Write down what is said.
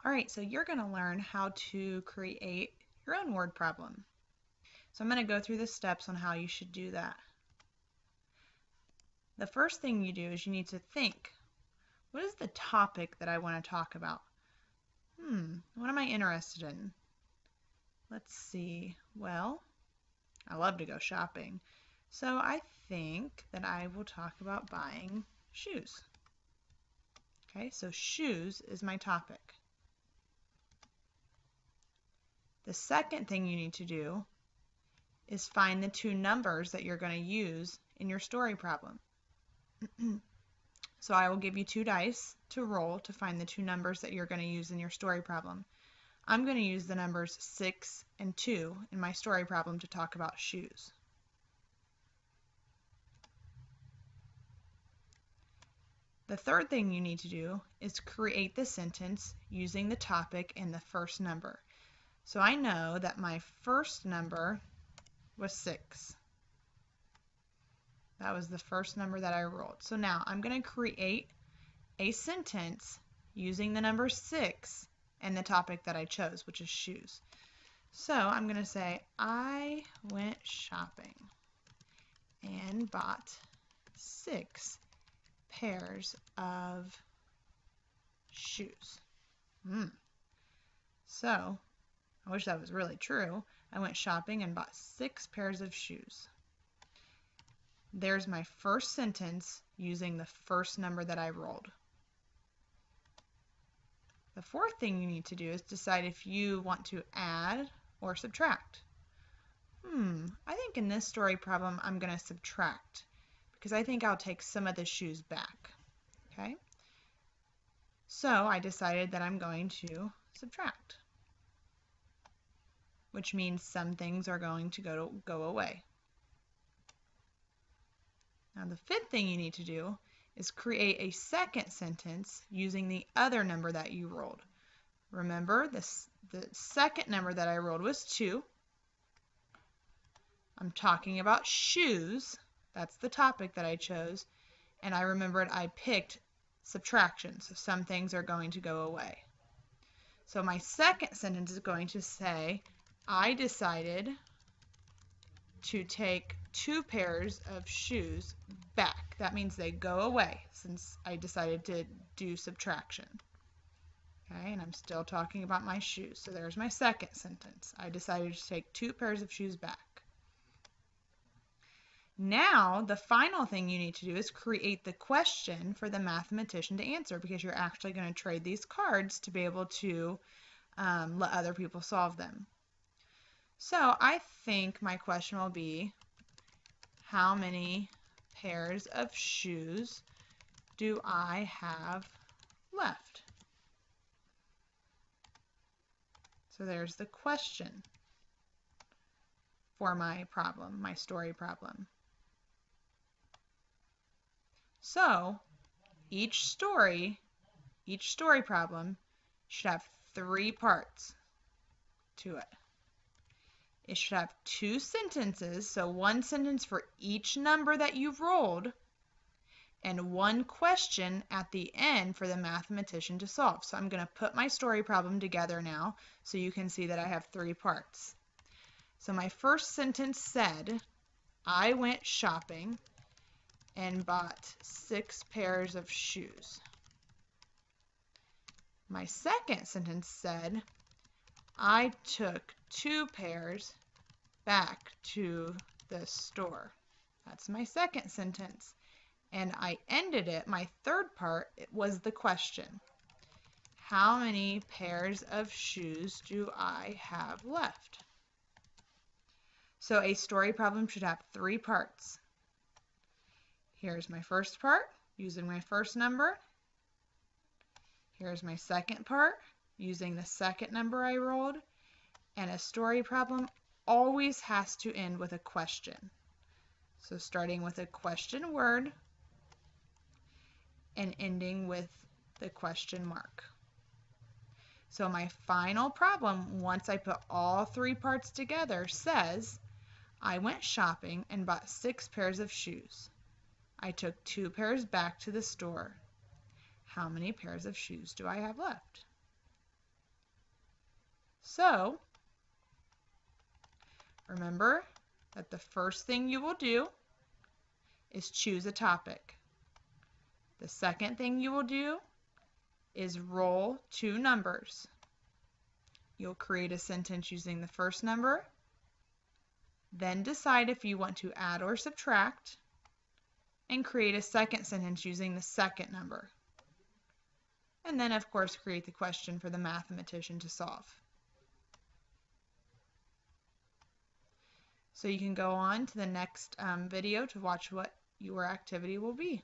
All right, so you're going to learn how to create your own word problem. So I'm going to go through the steps on how you should do that. The first thing you do is you need to think, what is the topic that I want to talk about? What am I interested in? Let's see. Well, I love to go shopping. So I think that I will talk about buying shoes. Okay, so shoes is my topic. The second thing you need to do is find the two numbers that you're going to use in your story problem. So I will give you 2 dice to roll to find the two numbers that you're going to use in your story problem. I'm going to use the numbers 6 and 2 in my story problem to talk about shoes. The third thing you need to do is create the sentence using the topic and the first number. So I know that my first number was 6. That was the first number that I rolled. So now I'm going to create a sentence using the number 6 and the topic that I chose, which is shoes. So I'm going to say, I went shopping and bought 6 pairs of shoes. So I wish that was really true. I went shopping and bought 6 pairs of shoes. There's my first sentence using the first number that I rolled. The fourth thing you need to do is decide if you want to add or subtract. I think in this story problem I'm going to subtract because I think I'll take some of the shoes back. Okay? So I decided that I'm going to subtract, which means some things are going to go away. Now the fifth thing you need to do is create a second sentence using the other number that you rolled. Remember, the second number that I rolled was 2. I'm talking about shoes. That's the topic that I chose. And I remembered I picked subtraction, so some things are going to go away. So my second sentence is going to say, I decided to take 2 pairs of shoes back. That means they go away since I decided to do subtraction. Okay, and I'm still talking about my shoes. So there's my second sentence. I decided to take 2 pairs of shoes back. Now, the final thing you need to do is create the question for the mathematician to answer because you're actually going to trade these cards to be able to let other people solve them. So I think my question will be, how many pairs of shoes do I have left? So there's the question for my problem, my story problem. So each story problem should have 3 parts to it. It should have 2 sentences, so 1 sentence for each number that you've rolled, and 1 question at the end for the mathematician to solve. So I'm going to put my story problem together now so you can see that I have 3 parts. So my first sentence said, I went shopping and bought 6 pairs of shoes. My second sentence said, I took 2 pairs back to the store. That's my second sentence. And I ended it, my third part, it was the question. How many pairs of shoes do I have left? So a story problem should have 3 parts. Here's my first part, using my first number. Here's my second part, using the second number I rolled. And a story problem always has to end with a question. So starting with a question word and ending with the question mark. So my final problem, once I put all 3 parts together, says, I went shopping and bought 6 pairs of shoes. I took 2 pairs back to the store. How many pairs of shoes do I have left? So remember that the first thing you will do is choose a topic. The second thing you will do is roll two numbers. You'll create a sentence using the first number, then decide if you want to add or subtract, and create a second sentence using the second number. And then, of course, create the question for the mathematician to solve. So you can go on to the next video to watch what your activity will be.